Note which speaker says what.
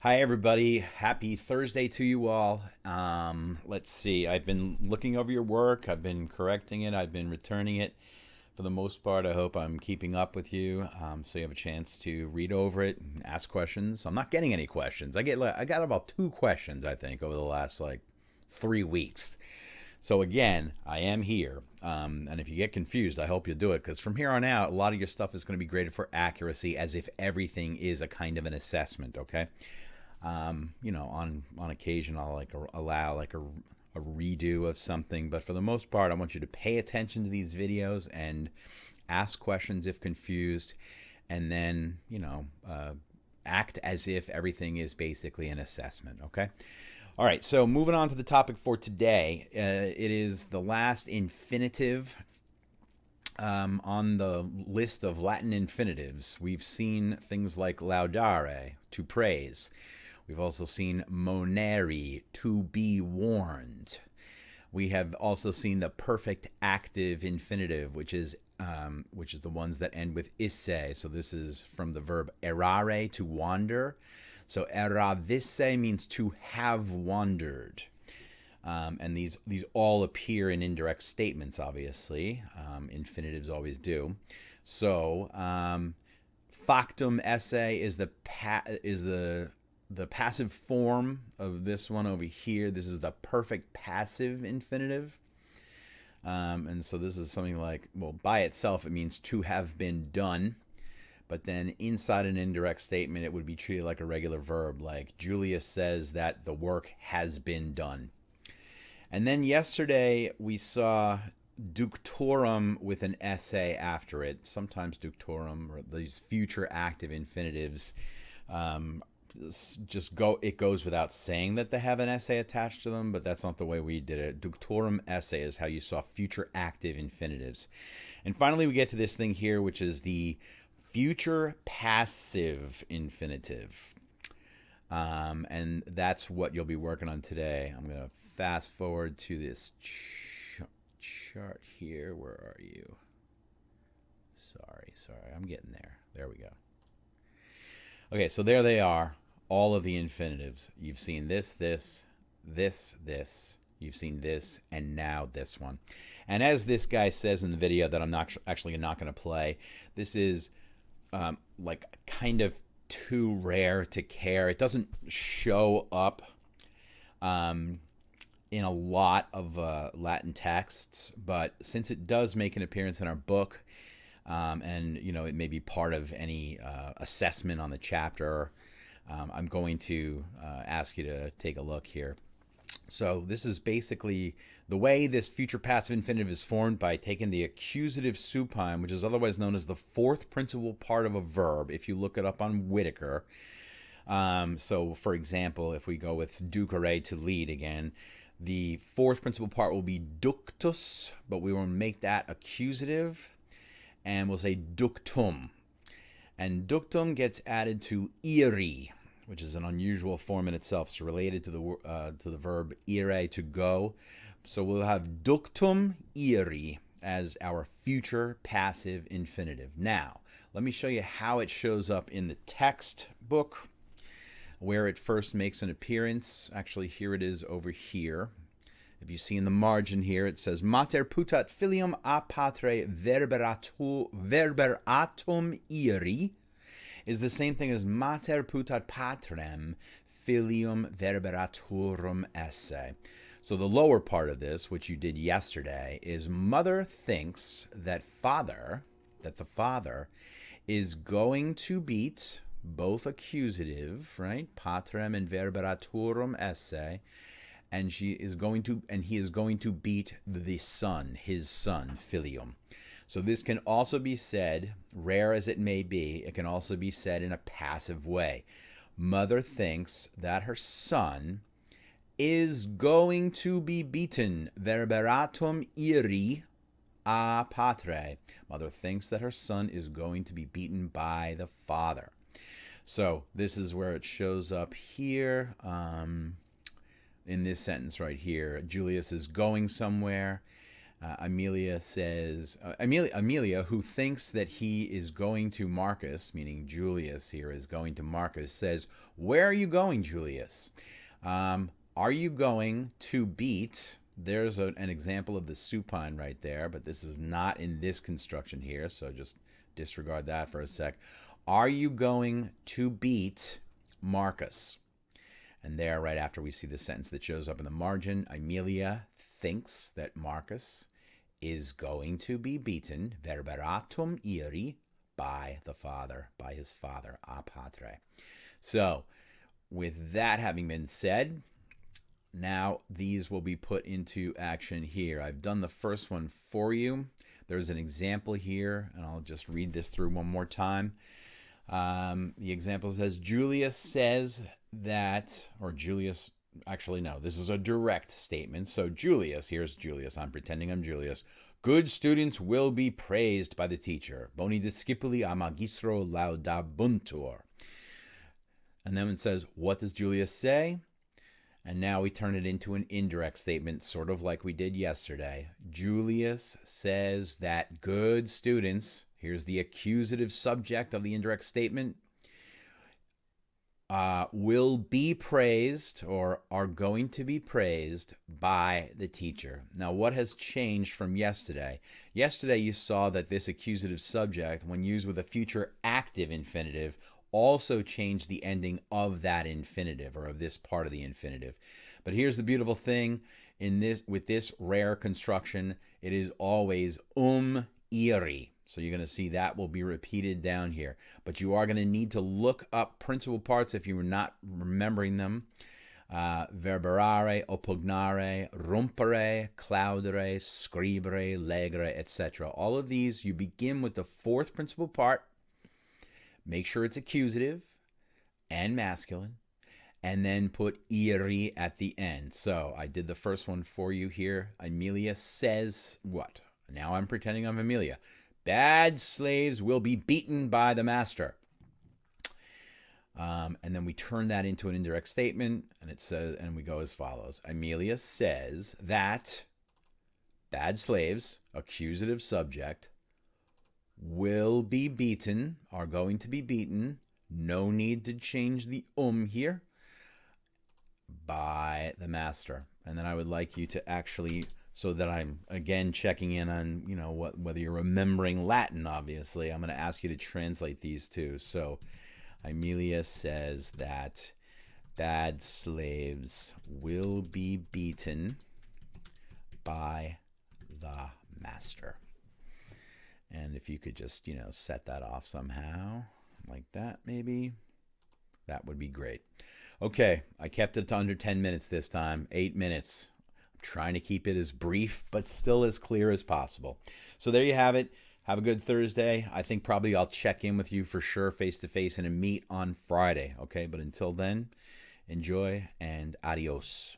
Speaker 1: Hi, everybody. Happy Thursday to you all. Let's see. I've been looking over your work. I've been correcting it. I've been returning it. For the most part, I hope I'm keeping up with you, so you have a chance to read over it and ask questions. I'm not getting any questions. I got about 2 questions, I think, over the last 3 weeks. So again, I am here, and if you get confused, I hope you'll do it, because from here on out, a lot of your stuff is going to be graded for accuracy, as if everything is a kind of an assessment. Okay. On occasion I'll allow a redo of something, but for the most part, I want you to pay attention to these videos and ask questions if confused, and then act as if everything is basically an assessment. Okay. All right. So moving on to the topic for today, it is the last infinitive on the list of Latin infinitives. We've seen things like laudare, to praise. We've also seen monere, to be warned. We have also seen the perfect active infinitive, which is the ones that end with isse. So this is from the verb errare, to wander. So eravisse means to have wandered. And these all appear in indirect statements, obviously. Infinitives always do. So factum esse is the passive form of this one over here. This is the perfect passive infinitive. And so this is something like, well, by itself, it means to have been done. But then inside an indirect statement, it would be treated like a regular verb, like Julius says that the work has been done. And then yesterday, we saw ductorum with an esse after it. Sometimes ductorum, or these future active infinitives, it goes without saying that they have an esse attached to them, but that's not the way we did it. Ductorum esse is how you saw future active infinitives. And finally, we get to this thing here, which is the future passive infinitive. And that's what you'll be working on today. I'm going to fast forward to this chart here. Where are you? Sorry. I'm getting there. There we go. Okay, so there they are. All of the infinitives. You've seen this. You've seen this, and now this one. And as this guy says in the video that I'm not going to play, this is kind of too rare to care. It doesn't show up in a lot of Latin texts, but since it does make an appearance in our book, and it may be part of any assessment on the chapter, I'm going to ask you to take a look here. So this is basically the way this future passive infinitive is formed, by taking the accusative supine, which is otherwise known as the fourth principal part of a verb, if you look it up on Whitaker. So, for example, if we go with ducere, to lead again, the fourth principal part will be ductus, but we will make that accusative, and we'll say ductum. And ductum gets added to iri, which is an unusual form in itself. It's related to the verb ire, to go. So we'll have ductum iri as our future passive infinitive. Now, let me show you how it shows up in the textbook, where it first makes an appearance. Actually, here it is over here. If you see in the margin here, it says, Mater putat filium a patre verberatum iri, is the same thing as Mater putat patrem filium verberaturum esse. So the lower part of this, which you did yesterday, is mother thinks that the father is going to beat both accusative, right, patrem and verberaturum esse, and he is going to beat the son, his son, filium. So this can also be said, rare as it may be, it can also be said in a passive way. Mother thinks that her son is going to be beaten, verberatum iri a patre. Mother thinks that her son is going to be beaten by the father. So this is where it shows up here, in this sentence right here. Julius is going somewhere. Amelia says, Amelia, who thinks that he is going to Marcus, meaning Julius here is going to Marcus, says, "Where are you going, Julius? Are you going to beat?" There's an example of the supine right there, but this is not in this construction here, so just disregard that for a sec. Are you going to beat Marcus? And there, right after we see the sentence that shows up in the margin, Amelia thinks that Marcus is going to be beaten, verberatum iri, by the father, by his father, a patre. So, with that having been said, now these will be put into action here. I've done the first one for you. There's an example here, and I'll just read this through one more time. The example says, Julius says that, or Julius, actually, no, this is a direct statement. So Julius, here's Julius. I'm pretending I'm Julius. Good students will be praised by the teacher. Boni discipuli a magistro laudabuntur. And then it says, what does Julius say? And now we turn it into an indirect statement, sort of like we did yesterday. Julius says that good students, here's the accusative subject of the indirect statement, will be praised or are going to be praised by the teacher. Now, what has changed from yesterday? Yesterday, you saw that this accusative subject, when used with a future active infinitive, also changed the ending of that infinitive or of this part of the infinitive. But here's the beautiful thing with this rare construction, it is always iri. So you're going to see that will be repeated down here. But you are going to need to look up principal parts if you were not remembering them. Verberare, oppugnare, rompere, claudere, scribere, legere, etc. All of these, you begin with the fourth principal part. Make sure it's accusative and masculine. And then put iri at the end. So I did the first one for you here. Amelia says what? Now I'm pretending I'm Amelia. Bad slaves will be beaten by the master. And then we turn that into an indirect statement, and it says, and we go as follows. Amelia says that bad slaves, accusative subject, will be beaten, are going to be beaten. No need to change the here, by the master. And then I would like you to actually, so that I'm again checking in on, whether you're remembering Latin, obviously, I'm going to ask you to translate these two. So Amelia says that bad slaves will be beaten by the master. And if you could just, set that off somehow, like that maybe, that would be great. Okay, I kept it to under 10 minutes this time, 8 minutes. I'm trying to keep it as brief, but still as clear as possible. So there you have it. Have a good Thursday. I think probably I'll check in with you for sure face-to-face and a meet on Friday. Okay, but until then, enjoy and adios.